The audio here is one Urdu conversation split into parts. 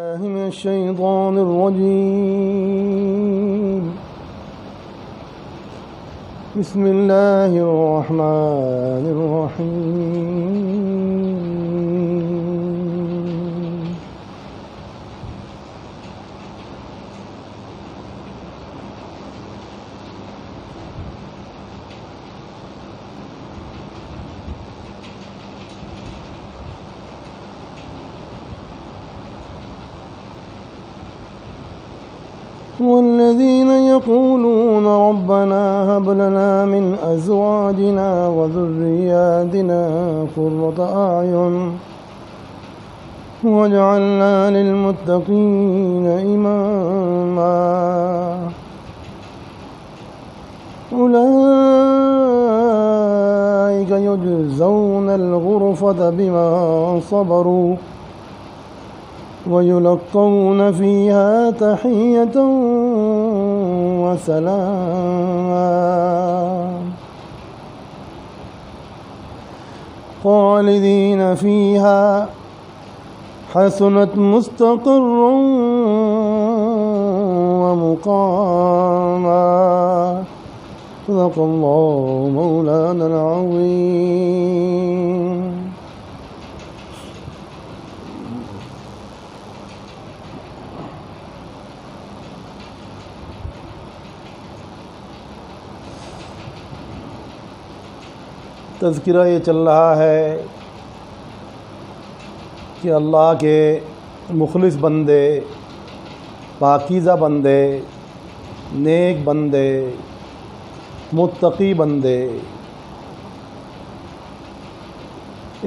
من الشيطان الرجيم. بسم الله الرحمن الرحيم. والذين يقولون ربنا هب لنا من أزواجنا وذرياتنا قرة أعين واجعلنا للمتقين إماما أولئك يجزون الغرفة بما صبروا ويلقون فيها تحية وسلاما خالدين فيها حسنت مستقرا ومقاما صدق الله مولانا العظيم. تذکرہ یہ چل رہا ہے کہ اللہ کے مخلص بندے، پاکیزہ بندے، نیک بندے، متقی بندے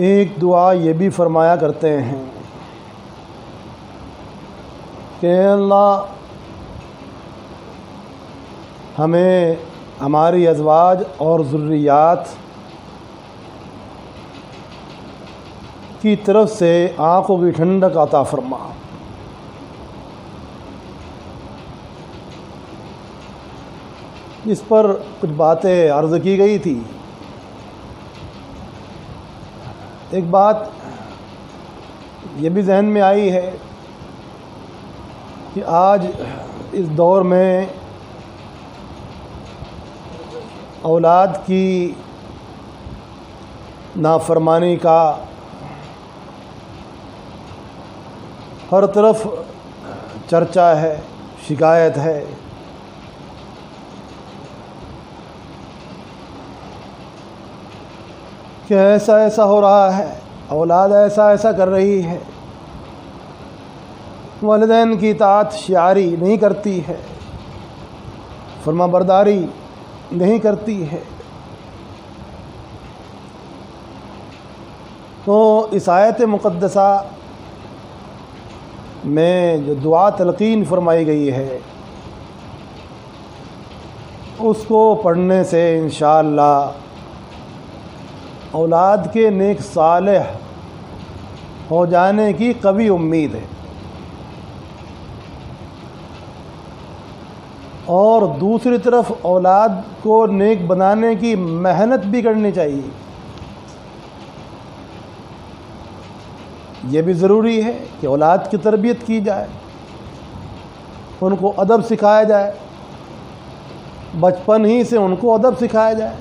ایک دعا یہ بھی فرمایا کرتے ہیں کہ اے اللہ ہمیں ہماری ازواج اور ذریات کی طرف سے آنکھوں کی ٹھنڈک عطا فرما. اس پر کچھ باتیں عرض کی گئی تھی. ایک بات یہ بھی ذہن میں آئی ہے کہ آج اس دور میں اولاد کی نافرمانی کا ہر طرف چرچا ہے، شکایت ہے. کہ ایسا ایسا ہو رہا ہے، اولاد ایسا ایسا کر رہی ہے، والدین کی اطاعت شعاری نہیں کرتی ہے، فرما برداری نہیں کرتی ہے. تو اس آیت مقدسہ میں جو دعا تلقین فرمائی گئی ہے اس کو پڑھنے سے انشاءاللہ اولاد کے نیک صالح ہو جانے کی قوی امید ہے. اور دوسری طرف اولاد کو نیک بنانے کی محنت بھی کرنی چاہیے. یہ بھی ضروری ہے کہ اولاد کی تربیت کی جائے، ان کو ادب سکھایا جائے، بچپن ہی سے ان کو ادب سکھایا جائے،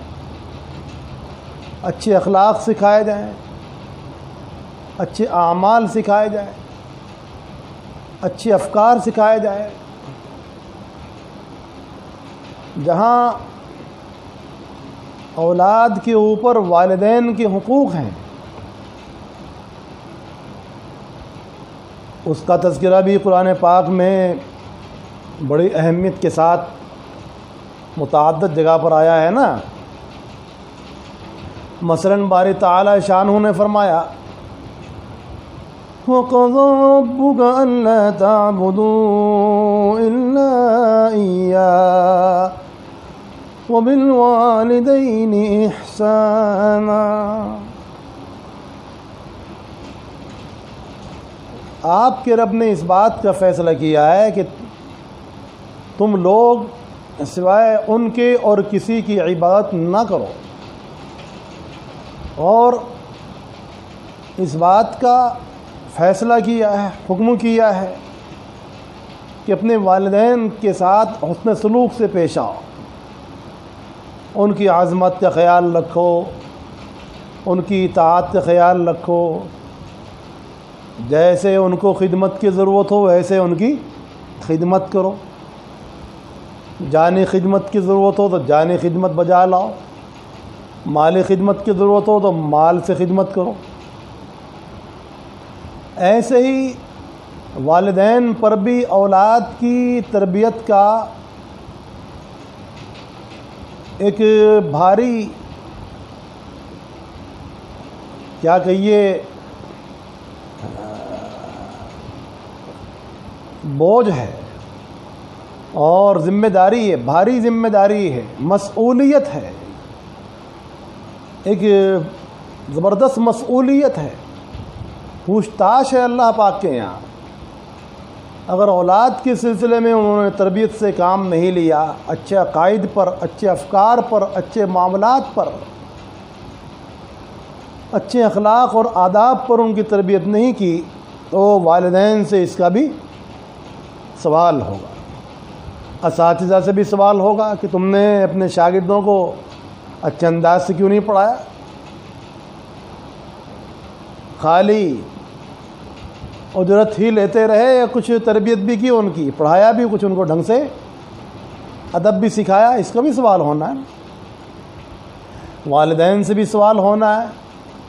اچھے اخلاق سکھائے جائیں، اچھے اعمال سکھائے جائیں، اچھے افکار سکھائے جائیں. جہاں اولاد کے اوپر والدین کے حقوق ہیں اس کا تذکرہ بھی قرآن پاک میں بڑی اہمیت کے ساتھ متعدد جگہ پر آیا ہے نا. مثلاً باری تعالی شانہ نے فرمایا وَقَضَى رَبُّكَ أَلَّا تَعْبُدُوا إِلَّا إِيَّاهُ وَبِالْوَالِدَيْنِ إِحْسَانًا. آپ کے رب نے اس بات کا فیصلہ کیا ہے کہ تم لوگ سوائے ان کے اور کسی کی عبادت نہ کرو، اور اس بات کا فیصلہ کیا ہے، حکم کیا ہے کہ اپنے والدین کے ساتھ حسن سلوک سے پیش آؤ، ان کی عظمت کا خیال رکھو، ان کی اطاعت کا خیال رکھو، جیسے ان کو خدمت کی ضرورت ہو ویسے ان کی خدمت کرو، جانی خدمت کی ضرورت ہو تو جانی خدمت بجا لاؤ، مالی خدمت کی ضرورت ہو تو مال سے خدمت کرو۔ ایسے ہی والدین پر بھی اولاد کی تربیت کا ایک بھاری کیا کہیے بوجھ ہے اور ذمہ داری ہے، بھاری ذمہ داری ہے، مسئولیت ہے، ایک زبردست مسئولیت ہے، پوچھ تاچھ ہے اللہ پاک کے یہاں۔ اگر اولاد کے سلسلے میں انہوں نے تربیت سے کام نہیں لیا، اچھے عقائد پر، اچھے افکار پر، اچھے معاملات پر، اچھے اخلاق اور آداب پر ان کی تربیت نہیں کی تو والدین سے اس کا بھی سوال ہوگا، اساتذہ سے بھی سوال ہوگا کہ تم نے اپنے شاگردوں کو اچھے انداز سے کیوں نہیں پڑھایا، خالی اجرت ہی لیتے رہے یا کچھ تربیت بھی کی ان کی، پڑھایا بھی کچھ، ان کو ڈھنگ سے ادب بھی سکھایا، اس کا بھی سوال ہونا ہے۔ والدین سے بھی سوال ہونا ہے،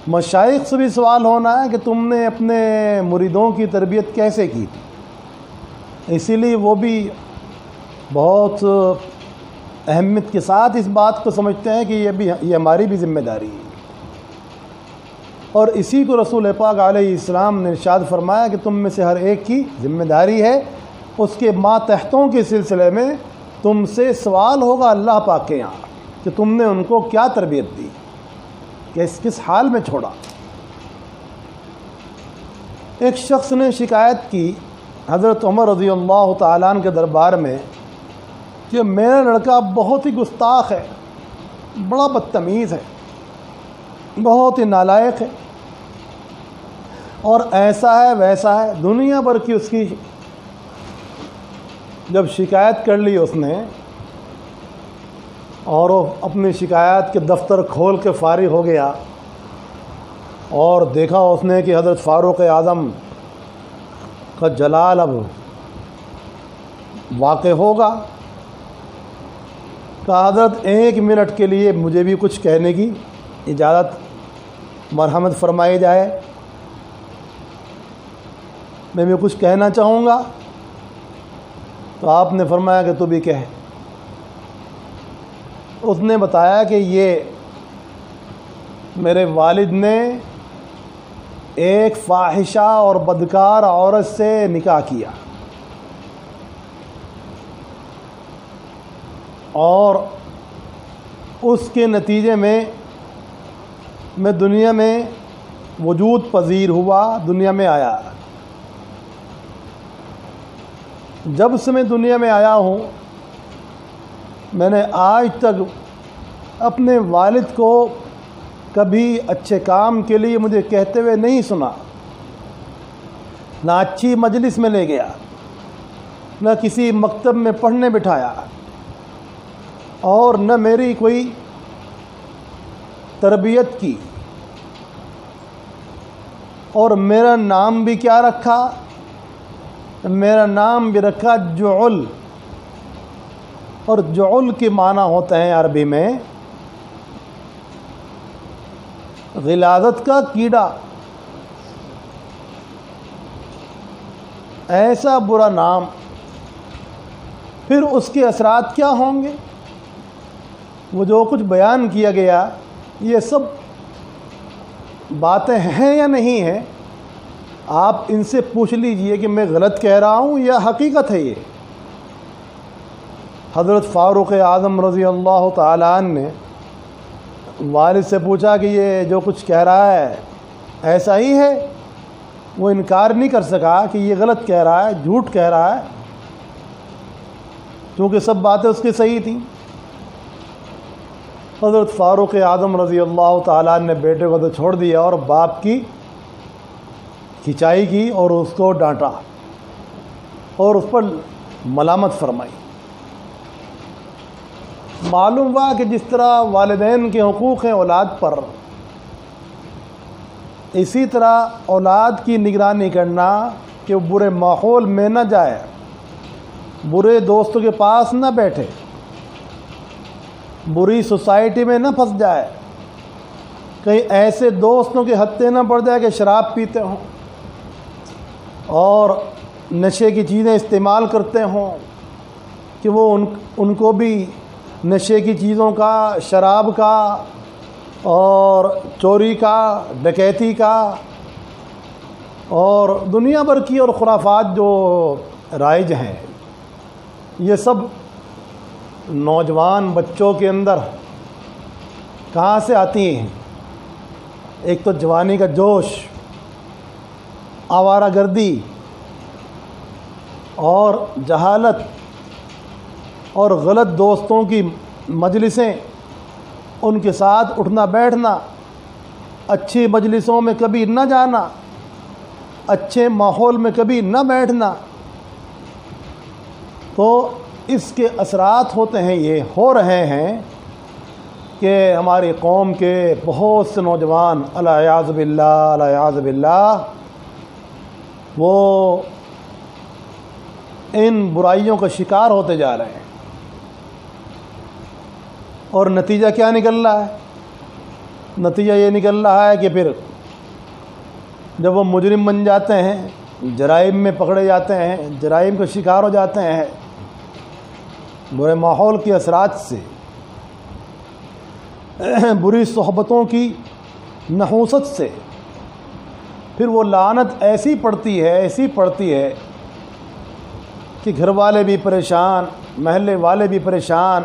مشائخ سے بھی سوال ہونا ہے کہ تم نے اپنے مریدوں کی تربیت کیسے کی تھی۔ اسی لیے وہ بھی بہت اہمیت کے ساتھ اس بات کو سمجھتے ہیں کہ یہ ہماری بھی ذمہ داری ہے، اور اسی کو رسول پاک علیہ السلام نے ارشاد فرمایا کہ تم میں سے ہر ایک کی ذمہ داری ہے، اس کے ماتحتوں کے سلسلے میں تم سے سوال ہوگا اللہ پاک کے یہاں کہ تم نے ان کو کیا تربیت دی، کس حال میں چھوڑا۔ ایک شخص نے شکایت کی حضرت عمر رضی اللہ تعالیٰ عنہ کے دربار میں کہ میرا لڑکا بہت ہی گستاخ ہے، بڑا بدتمیز ہے، بہت ہی نالائق ہے، اور ایسا ہے ویسا ہے، دنیا بھر کی اس کی جب شکایت کر لی اس نے اور وہ اپنی شکایت کے دفتر کھول کے فارغ ہو گیا اور دیکھا اس نے کہ حضرت فاروق اعظم کا جلال اب واقع ہوگا، کہا حضرت 1 منٹ کے لیے مجھے بھی کچھ کہنے کی اجازت مرحمت فرمائی جائے، میں بھی کچھ کہنا چاہوں گا۔ تو آپ نے فرمایا کہ تو بھی کہے۔ اس نے بتایا کہ یہ میرے والد نے ایک فاحشہ اور بدکار عورت سے نکاح کیا اور اس کے نتیجے میں میں دنیا میں وجود پذیر ہوا، دنیا میں آیا۔ جب سے میں دنیا میں آیا ہوں میں نے آج تک اپنے والد کو کبھی اچھے کام کے لیے مجھے کہتے ہوئے نہیں سنا، نہ اچھی مجلس میں لے گیا، نہ کسی مکتب میں پڑھنے بٹھایا، اور نہ میری کوئی تربیت کی۔ اور میرا نام بھی کیا رکھا؟ میرا نام بھی رکھا جعل، اور جعل کے معنی ہوتے ہیں عربی میں غلاظت کا کیڑا۔ ایسا برا نام، پھر اس کے اثرات کیا ہوں گے؟ وہ جو کچھ بیان کیا گیا یہ سب باتیں ہیں یا نہیں ہیں؟ آپ ان سے پوچھ لیجئے کہ میں غلط کہہ رہا ہوں یا حقیقت ہے یہ۔ حضرت فاروق اعظم رضی اللہ تعالیٰ عنہ نے والد سے پوچھا کہ یہ جو کچھ کہہ رہا ہے ایسا ہی ہے؟ وہ انکار نہیں کر سکا کہ یہ غلط کہہ رہا ہے، جھوٹ کہہ رہا ہے، کیونکہ سب باتیں اس کی صحیح تھیں۔ حضرت فاروق اعظم رضی اللہ تعالیٰ عنہ نے بیٹے کو تو چھوڑ دیا اور باپ کی کھچائی کی اور اس کو ڈانٹا اور اس پر ملامت فرمائی۔ معلوم ہوا کہ جس طرح والدین کے حقوق ہیں اولاد پر، اسی طرح اولاد کی نگرانی کرنا کہ وہ برے ماحول میں نہ جائے، برے دوستوں کے پاس نہ بیٹھے، بری سوسائٹی میں نہ پھنس جائے، کہیں ایسے دوستوں کے ہتھے نہ پڑ جائے کہ شراب پیتے ہوں اور نشے کی چیزیں استعمال کرتے ہوں، کہ وہ ان کو بھی نشے کی چیزوں کا، شراب کا اور چوری کا، ڈکیتی کا اور دنیا بھر کی اور خرافات جو رائج ہیں، یہ سب نوجوان بچوں کے اندر کہاں سے آتی ہیں؟ ایک تو جوانی کا جوش، آوارہ گردی اور جہالت اور غلط دوستوں کی مجلسیں، ان کے ساتھ اٹھنا بیٹھنا، اچھی مجلسوں میں کبھی نہ جانا، اچھے ماحول میں کبھی نہ بیٹھنا، تو اس کے اثرات ہوتے ہیں، یہ ہو رہے ہیں کہ ہماری قوم کے بہت سے نوجوان الیاذ باللہ وہ ان برائیوں کا شکار ہوتے جا رہے ہیں۔ اور نتیجہ کیا نکل رہا ہے؟ نتیجہ یہ نکل رہا ہے کہ پھر جب وہ مجرم بن جاتے ہیں، جرائم میں پکڑے جاتے ہیں، جرائم کا شکار ہو جاتے ہیں، برے ماحول کے اثرات سے، بری صحبتوں کی نحوست سے، پھر وہ لعنت ایسی پڑتی ہے کہ گھر والے بھی پریشان، محلے والے بھی پریشان،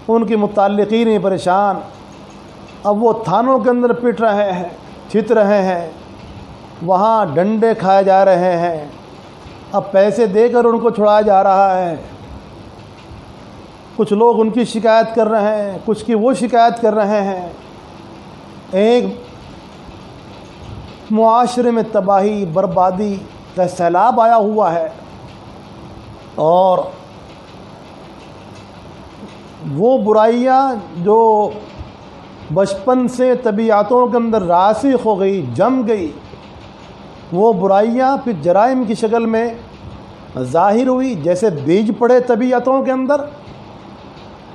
ان کے متعلقین بھی پریشان۔ اب وہ تھانوں کے اندر پٹ رہے ہیں، چھت رہے ہیں، وہاں ڈنڈے کھائے جا رہے ہیں، اب پیسے دے کر ان کو چھڑایا جا رہا ہے۔ کچھ لوگ ان کی شکایت کر رہے ہیں، کچھ کی وہ شکایت کر رہے ہیں۔ ایک معاشرے میں تباہی، بربادی کا سیلاب آیا ہوا ہے، اور وہ برائیاں جو بچپن سے طبیعتوں کے اندر راسخ ہو گئی، جم گئی، وہ برائیاں پھر جرائم کی شکل میں ظاہر ہوئی۔ جیسے بیج پڑے طبیعتوں کے اندر،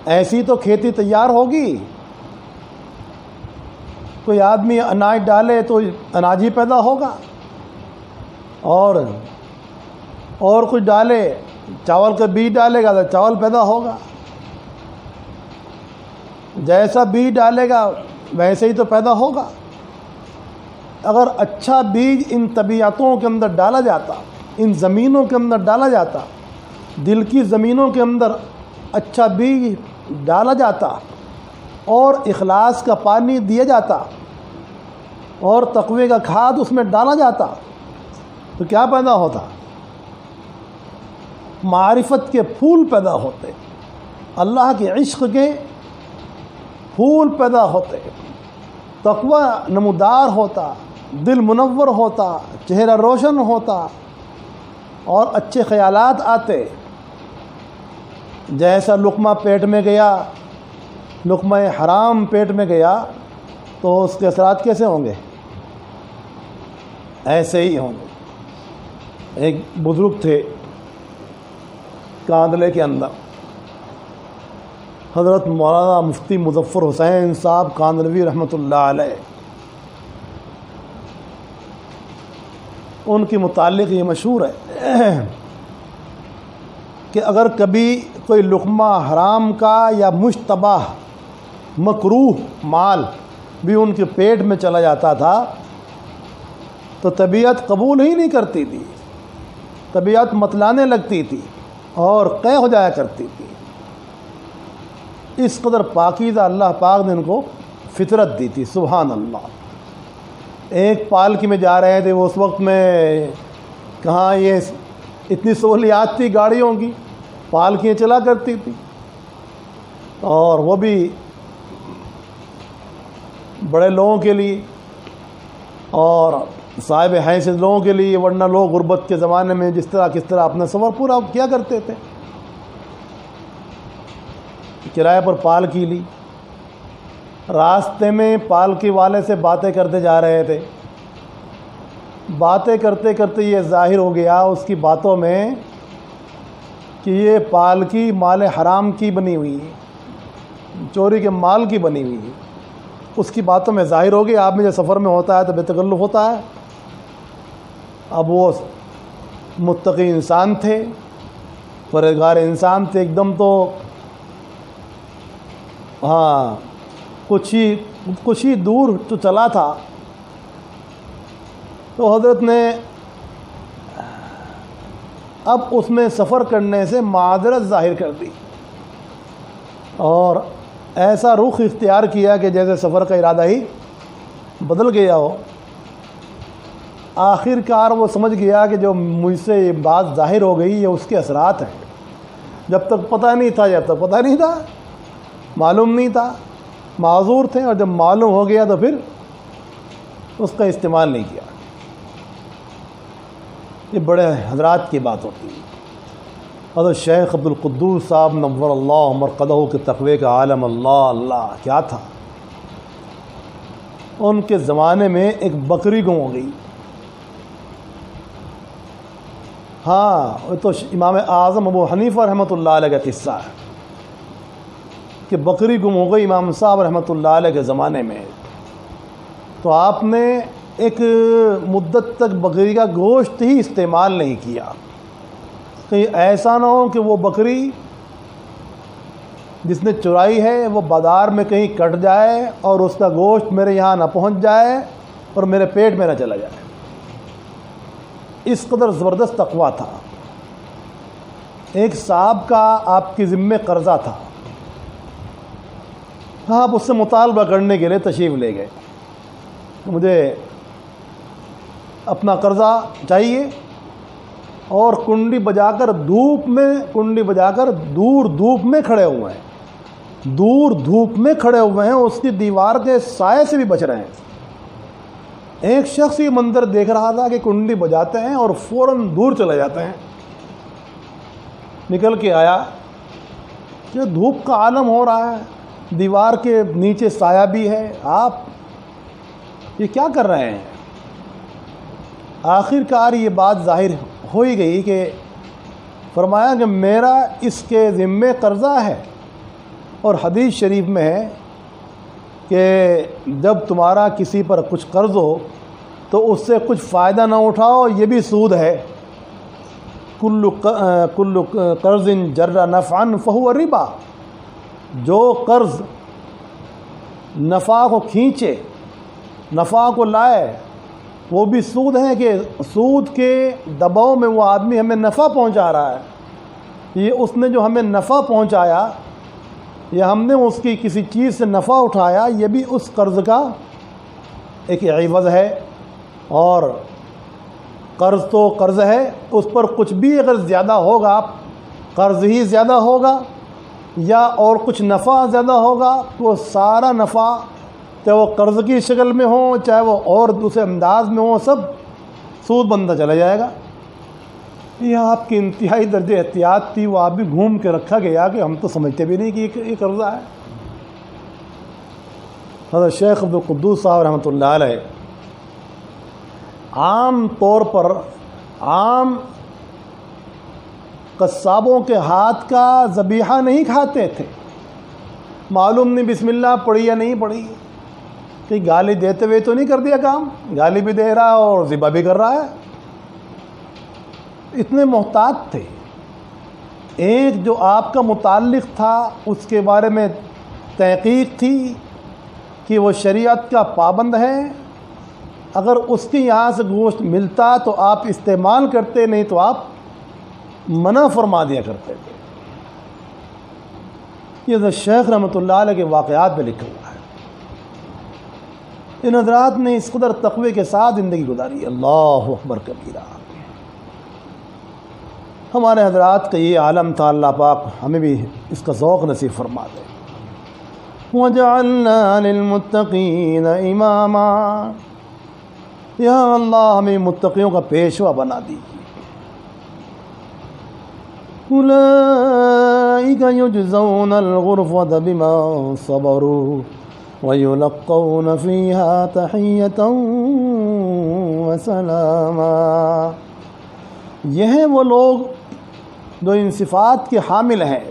ایسی تو کھیتی تیار ہوگی۔ کوئی آدمی اناج ڈالے تو اناج ہی پیدا ہوگا، اور کچھ ڈالے، چاول کا بیج ڈالے گا تو چاول پیدا ہوگا۔ جیسا بیج ڈالے گا ویسے ہی تو پیدا ہوگا۔ اگر اچھا بیج ان طبیعتوں کے اندر ڈالا جاتا، ان زمینوں کے اندر ڈالا جاتا، دل کی زمینوں کے اندر اچھا بیج ڈالا جاتا اور اخلاص کا پانی دیا جاتا اور تقوی کا کھاد اس میں ڈالا جاتا، تو کیا پیدا ہوتا؟ معرفت کے پھول پیدا ہوتے، اللہ کے عشق کے پھول پیدا ہوتے، تقوی نمودار ہوتا، دل منور ہوتا، چہرہ روشن ہوتا اور اچھے خیالات آتے۔ جیسا لقمہ پیٹ میں گیا، لقمہ حرام پیٹ میں گیا تو اس کے اثرات کیسے ہوں گے؟ ایسے ہی ہوں گے۔ ایک بزرگ تھے کاندلے کے اندر، حضرت مولانا مفتی مظفر حسین صاحب کاندلوی رحمۃ اللہ علیہ، ان کے متعلق یہ مشہور ہے کہ اگر کبھی کوئی لقمہ حرام کا یا مشتبہ مکروہ مال بھی ان کے پیٹ میں چلا جاتا تھا تو طبیعت قبول ہی نہیں کرتی تھی، طبیعت متلانے لگتی تھی اور قے ہو جایا کرتی تھی۔ اس قدر پاکیزہ اللہ پاک نے ان کو فطرت دی تھی، سبحان اللہ۔ ایک پالکی میں جا رہے تھے، وہ اس وقت میں کہاں یہ اتنی سہولیات تھی گاڑیوں کی، پالکیاں چلا کرتی تھی، اور وہ بھی بڑے لوگوں کے لیے، اور صاحب حیثیت لوگوں کے لیے، ورنہ لوگ غربت کے زمانے میں کس طرح اپنا سفر پورا کیا کرتے تھے۔ کرایہ پر پالکی لی، راستے میں پالکی والے سے باتیں کرتے جا رہے تھے، باتیں کرتے کرتے یہ ظاہر ہو گیا اس کی باتوں میں کہ یہ پالکی مال حرام کی بنی ہوئی ہے، چوری کے مال کی بنی ہوئی ہے۔ اس کی باتوں میں ظاہر ہو گیا، آپ میں جو سفر میں ہوتا ہے تو بے تکلف ہوتا ہے۔ اب وہ متقی انسان تھے، پرہیزگار انسان تھے، ایک دم تو ہاں کچھ ہی دور تو چلا تھا تو حضرت نے اب اس میں سفر کرنے سے معذرت ظاہر کر دی اور ایسا رخ اختیار کیا کہ جیسے سفر کا ارادہ ہی بدل گیا ہو۔ آخر کار وہ سمجھ گیا کہ جو مجھ سے یہ بات ظاہر ہو گئی یہ اس کے اثرات ہیں، جب تک پتہ نہیں تھا، معلوم نہیں تھا، معذور تھے، اور جب معلوم ہو گیا تو پھر اس کا استعمال نہیں کیا۔ یہ بڑے حضرات کی بات ہوتی ہے۔ حضرت شیخ عبد القدوس صاحب نور اللہ مرقدہ کے تقوی کا عالم، اللہ کیا تھا۔ ان کے زمانے میں ایک بکری گم ہو گئی۔ ہاں وہ تو امام اعظم ابو حنیفہ رحمۃ اللہ علیہ کا قصہ ہے کہ بکری گم ہو گئی امام صاحب رحمۃ اللہ علیہ کے زمانے میں، تو آپ نے ایک مدت تک بکری کا گوشت ہی استعمال نہیں کیا، کہیں ایسا نہ ہو کہ وہ بکری جس نے چرائی ہے وہ بازار میں کہیں کٹ جائے اور اس کا گوشت میرے یہاں نہ پہنچ جائے اور میرے پیٹ میں نہ چلا جائے۔ اس قدر زبردست تقویٰ تھا۔ ایک صاحب کا آپ کے ذمے قرضہ تھا، آپ اس سے مطالبہ کرنے کے لیے تشریف لے گئے، مجھے اپنا قرضہ چاہیے، اور کنڈی بجا کر دور دھوپ میں کھڑے ہوئے ہیں، اس کی دیوار کے سائے سے بھی بچ رہے ہیں۔ ایک شخص یہ منظر دیکھ رہا تھا کہ کنڈی بجاتے ہیں اور فوراً دور چلے جاتے ہیں، نکل کے آیا کہ دھوپ کا عالم ہو رہا ہے، دیوار کے نیچے سایہ بھی ہے، آپ یہ کیا کر رہے ہیں؟ آخر کار یہ بات ظاہر ہو ہی گئی کہ فرمایا کہ میرا اس کے ذمے قرضہ ہے، اور حدیث شریف میں ہے کہ جب تمہارا کسی پر کچھ قرض ہو تو اس سے کچھ فائدہ نہ اٹھاؤ، یہ بھی سود ہے۔ کل قرض جر نفعا فہو ربا، جو قرض نفع کو کھینچے، نفع کو لائے، وہ بھی سود ہے، کہ سود کے دباؤ میں وہ آدمی ہمیں نفع پہنچا رہا ہے۔ یہ اس نے جو ہمیں نفع پہنچایا یا ہم نے اس کی کسی چیز سے نفع اٹھایا، یہ بھی اس قرض کا ایک عوض ہے، اور قرض تو قرض ہے، اس پر کچھ بھی اگر زیادہ ہوگا، قرض ہی زیادہ ہوگا یا اور کچھ نفع زیادہ ہوگا، تو وہ سارا نفع چاہے وہ قرض کی شکل میں ہو چاہے وہ اور دوسرے انداز میں ہو، سب سود بنتا چلا جائے گا۔ یہ آپ کی انتہائی درجہ احتیاط تھی، وہ آپ بھی گھوم کے رکھا گیا کہ ہم تو سمجھتے بھی نہیں کہ یہ قرضہ ہے۔ حضرت شیخ عبد القدوس صاحب رحمۃ اللہ علیہ عام طور پر عام قصابوں کے ہاتھ کا ذبیحہ نہیں کھاتے تھے، معلوم نہیں بسم اللہ پڑھی یا نہیں پڑھی، کہ گالی دیتے ہوئے تو نہیں کر دیا کام، گالی بھی دے رہا اور ذبح بھی کر رہا ہے، اتنے محتاط تھے۔ ایک جو آپ کا متعلق تھا اس کے بارے میں تحقیق تھی کہ وہ شریعت کا پابند ہے، اگر اس کے یہاں سے گوشت ملتا تو آپ استعمال کرتے، نہیں تو آپ منع فرما دیا کرتے تھے۔ یہ شیخ رحمۃ اللہ علیہ کے واقعات میں لکھا ہوا ہے۔ ان حضرات نے اس قدر تقوی کے ساتھ زندگی گزاری، اللہ اکبر کبیرہ۔ ہمارے حضرات کا یہ عالم تھا، اللہ پاک ہمیں بھی اس کا ذوق نصیب فرما دے۔ وَجَعَلْنَا لِلْمُتَّقِينَ إِمَامًا، یا اللہ ہمیں متقیوں کا پیشوا بنا دیجیے۔ اولئک یجزون الغرفۃ بما صبروا ویلقون فیہا تحیۃ وسلاما۔ یہ ہیں وہ لوگ جو ان صفات کے حامل ہیں،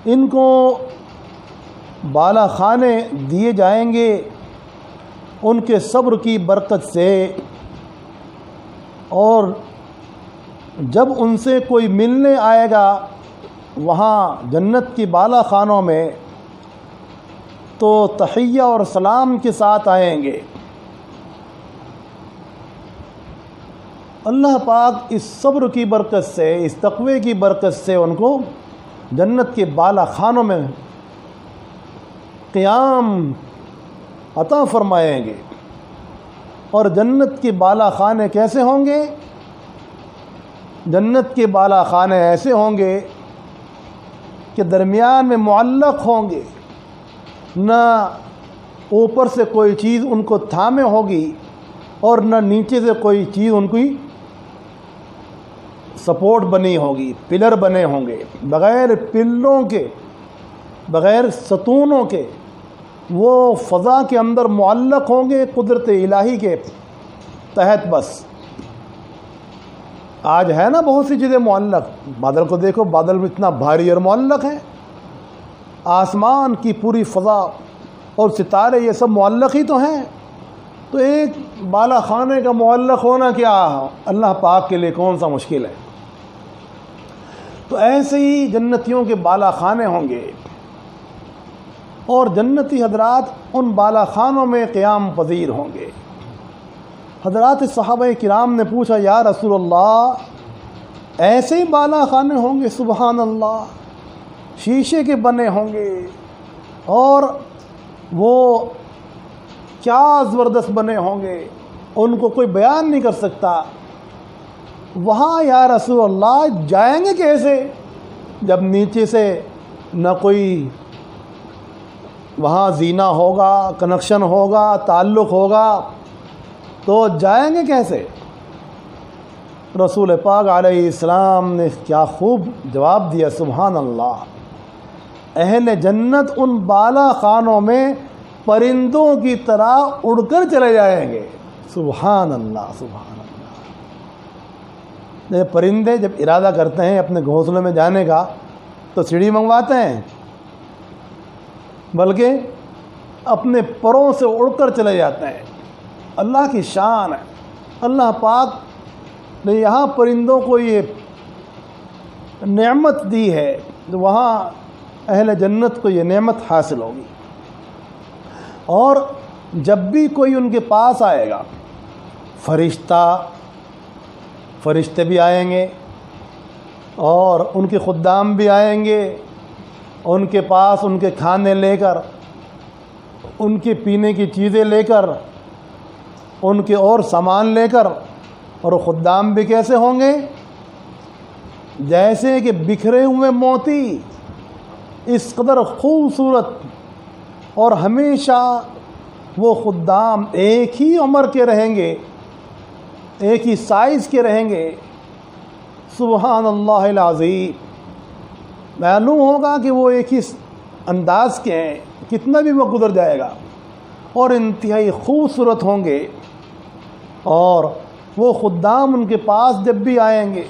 ان کو بالا خانے دیے جائیں گے ان کے صبر کی برکت سے، اور جب ان سے کوئی ملنے آئے گا وہاں جنت کی بالا خانوں میں تو تحیہ اور سلام کے ساتھ آئیں گے۔ اللہ پاک اس صبر کی برکت سے، اس تقوی کی برکت سے ان کو جنت کے بالا خانوں میں قیام عطا فرمائیں گے۔ اور جنت کے بالا خانے کیسے ہوں گے؟ جنت کے بالا خانے ایسے ہوں گے کہ درمیان میں معلق ہوں گے، نہ اوپر سے کوئی چیز ان کو تھامے ہوگی اور نہ نیچے سے کوئی چیز ان کی سپورٹ بنی ہوگی، پلر بنے ہوں گے۔ بغیر پلوں کے، بغیر ستونوں کے وہ فضا کے اندر معلق ہوں گے قدرت الہی کے تحت۔ بس آج ہے نا بہت سی چیزیں معلق، بادل کو دیکھو، بادل اتنا بھاری اور معلق ہے، آسمان کی پوری فضا اور ستارے یہ سب معلق ہی تو ہیں، تو ایک بالا خانے کا معلق ہونا کیا اللہ پاک کے لیے کون سا مشکل ہے۔ تو ایسے ہی جنتیوں کے بالا خانے ہوں گے، اور جنتی حضرات ان بالا خانوں میں قیام پذیر ہوں گے۔ حضرات صحابہ کرام نے پوچھا یا رسول اللہ ایسے ہی بالا خانے ہوں گے؟ سبحان اللہ، شیشے کے بنے ہوں گے، اور وہ کیا زبردست بنے ہوں گے، ان کو کوئی بیان نہیں کر سکتا۔ وہاں یا رسول اللہ جائیں گے کیسے جب نیچے سے نہ کوئی وہاں زینہ ہوگا، کنیکشن ہوگا، تعلق ہوگا، تو جائیں گے کیسے؟ رسول پاک علیہ السلام نے کیا خوب جواب دیا، سبحان اللہ، اہل جنت ان بالا خانوں میں پرندوں کی طرح اڑ کر چلے جائیں گے۔ سبحان اللہ، سبحان اللہ۔ یہ پرندے جب ارادہ کرتے ہیں اپنے گھونسلے میں جانے کا تو سیڑھی منگواتے ہیں، بلکہ اپنے پروں سے اڑ کر چلے جاتے ہیں۔ اللہ کی شان ہے، اللہ پاک نے یہاں پرندوں کو یہ نعمت دی ہے، تو وہاں اہل جنت کو یہ نعمت حاصل ہوگی۔ اور جب بھی کوئی ان کے پاس آئے گا، فرشتے بھی آئیں گے اور ان کے خدام بھی آئیں گے، ان کے پاس ان کے کھانے لے کر، ان کے پینے کی چیزیں لے کر، ان کے اور سامان لے کر، اور خدام بھی کیسے ہوں گے؟ جیسے کہ بکھرے ہوئے موتی، اس قدر خوبصورت، اور ہمیشہ وہ خدام ایک ہی عمر کے رہیں گے، ایک ہی سائز کے رہیں گے۔ سبحان اللہ العظیم، معلوم ہوگا کہ وہ ایک ہی انداز کے ہیں، کتنا بھی وہ گزر جائے گا، اور انتہائی خوبصورت ہوں گے۔ اور وہ خدام ان کے پاس جب بھی آئیں گے،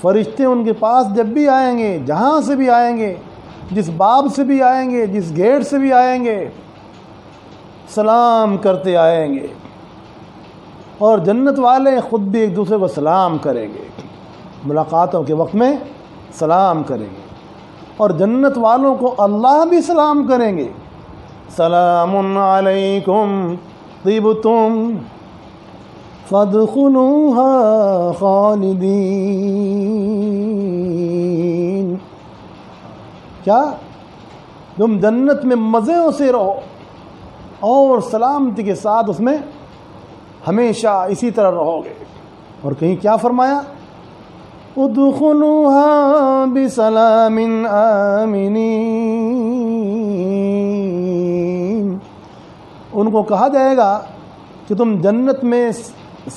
فرشتے ان کے پاس جب بھی آئیں گے، جہاں سے بھی آئیں گے، جس باب سے بھی آئیں گے، جس گیٹ سے بھی آئیں گے، سلام کرتے آئیں گے، اور جنت والے خود بھی ایک دوسرے کو سلام کریں گے، ملاقاتوں کے وقت میں سلام کریں گے، اور جنت والوں کو اللہ بھی سلام کریں گے، سلام علیکم طبتم فادخلوها خالدین۔ کیا تم جنت میں مزوں سے رہو اور سلامتی کے ساتھ اس میں ہمیشہ اسی طرح رہو گے۔ اور کہیں کیا فرمایا؟ ادخلوها بسلام آمنین۔ ان کو کہا جائے گا کہ تم جنت میں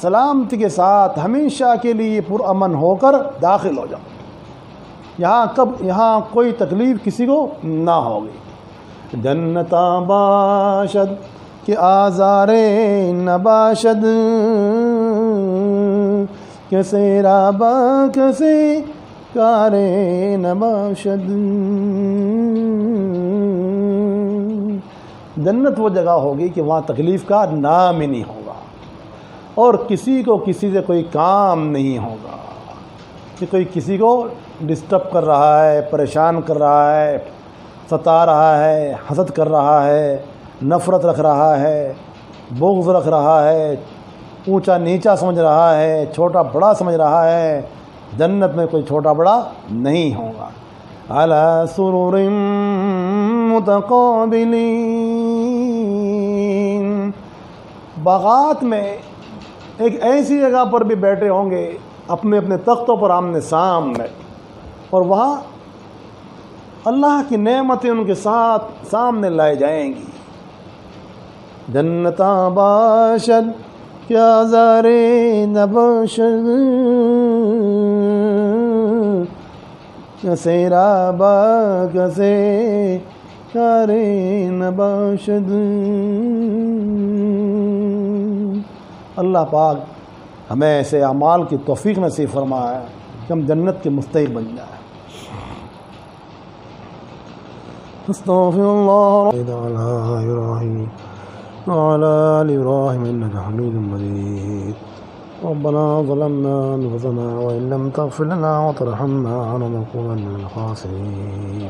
سلامتی کے ساتھ ہمیشہ کے لیے پرامن ہو کر داخل ہو جاؤ، یہاں کوئی تکلیف کسی کو نہ ہوگی۔ جنت باشد کہ آزار نباشد، کیسے رابا کیسے کارے نباشد۔ جنت وہ جگہ ہوگی کہ وہاں تکلیف کا نام ہی نہیں ہوگا، اور کسی کو کسی سے کوئی کام نہیں ہوگا کہ کوئی کسی کو ڈسٹرب کر رہا ہے، پریشان کر رہا ہے، ستا رہا ہے، حسد کر رہا ہے، نفرت رکھ رہا ہے، بغض رکھ رہا ہے، اونچا نیچا سمجھ رہا ہے، چھوٹا بڑا سمجھ رہا ہے۔ جنت میں کوئی چھوٹا بڑا نہیں ہوگا۔ علی سرر متقابلین، باغات میں ایک ایسی جگہ پر بھی بیٹھے ہوں گے اپنے اپنے تختوں پر آمنے سامنے، اور وہاں اللہ کی نعمتیں ان کے ساتھ سامنے لائے جائیں گی۔ جنت باشد کیا زارے نباشد، کسے رابا کسے کارے نباشد۔ اللہ پاک ہمیں ایسے اعمال کی توفیق نصیب فرمائے کہ ہم جنت کے مستحق بن جائیں۔ استغفر اللہ وعلى آل إبراهيم إنك حميد مجيد۔ ربنا ظلمنا أنفسنا وإن لم تغفر لنا وترحمنا لنكونن من الخاسرين۔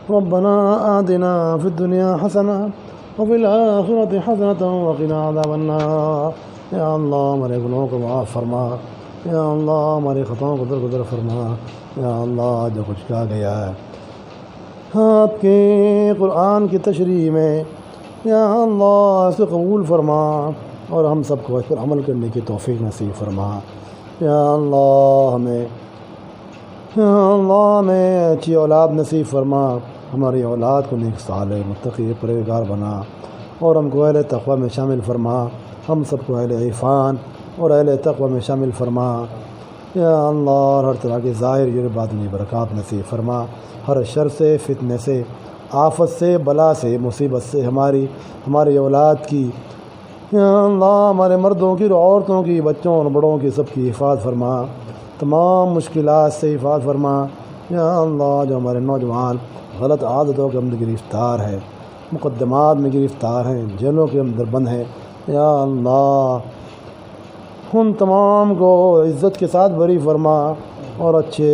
ربنا آتنا في الدنيا حسنة وفي الآخرة حسنة وقنا عذاب النار۔ یا اللہ ہمارے گناہوں کو معاف فرما، یا اللہ ہماری خطاؤں کو درگزر فرما، یا اللہ جو کچھ کہا گیا ہے آپ کے قرآن کی تشریح میں، یا اللہ اسے قبول فرما، اور ہم سب کو اس پر عمل کرنے کی توفیق نصیب فرما۔ یا اللہ ہمیں اچھی اولاد نصیب فرما، ہماری اولاد کو نیک صالح متقی پرہیزگار بنا، اور ہم کو اہل تقوی میں شامل فرما، ہم سب کو اہل عرفان اور اہل تقوی میں شامل فرما۔ یا اللہ ہر طرح کی ظاہر اور باطنی برکات نصیب فرما، ہر شر سے، فتنے سے، آفت سے، بلا سے، مصیبت سے ہماری اولاد کی، یا اللہ ہمارے مردوں کی اور عورتوں کی، بچوں اور بڑوں کی، سب کی حفاظت فرما، تمام مشکلات سے حفاظت فرما۔ یا اللہ جو ہمارے نوجوان غلط عادتوں کے اندر گرفتار ہے، مقدمات میں گرفتار ہیں، جیلوں کے اندر بند ہیں، یا اللہ ان تمام کو عزت کے ساتھ بری فرما اور اچھے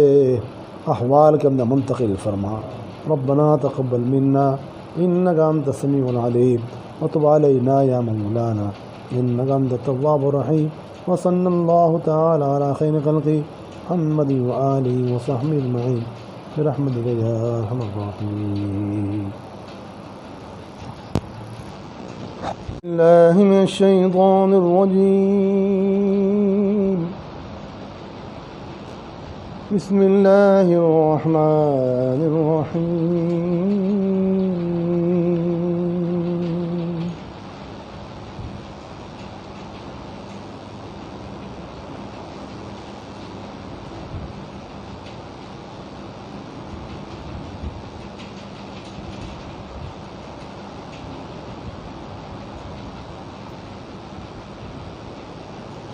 احوال کے اندر منتقل فرما۔ ربنا تقبل منا انک انت السمیع العلیم وتب علینا یا مولانا انک انت التواب الرحیم، وصلی اللہ تعالی علی خیر خلقہ محمد وآلہ وصحبہ اجمعین برحمتک یا ارحم الراحمین۔ اللہ من الشیطان الرجیم، بسم اللہ الرحمن الرحیم۔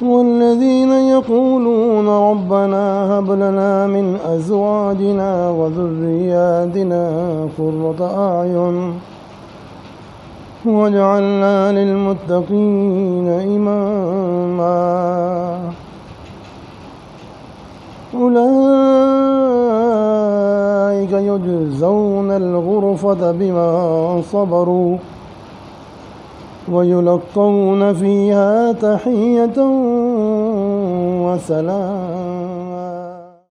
والذين يقولون ربنا هب لنا من أزواجنا وذرياتنا قرة أعين واجعلنا للمتقين إماما، أولئك يجزون الغرفة بما صبروا ويلقون فيها تحية وسلام۔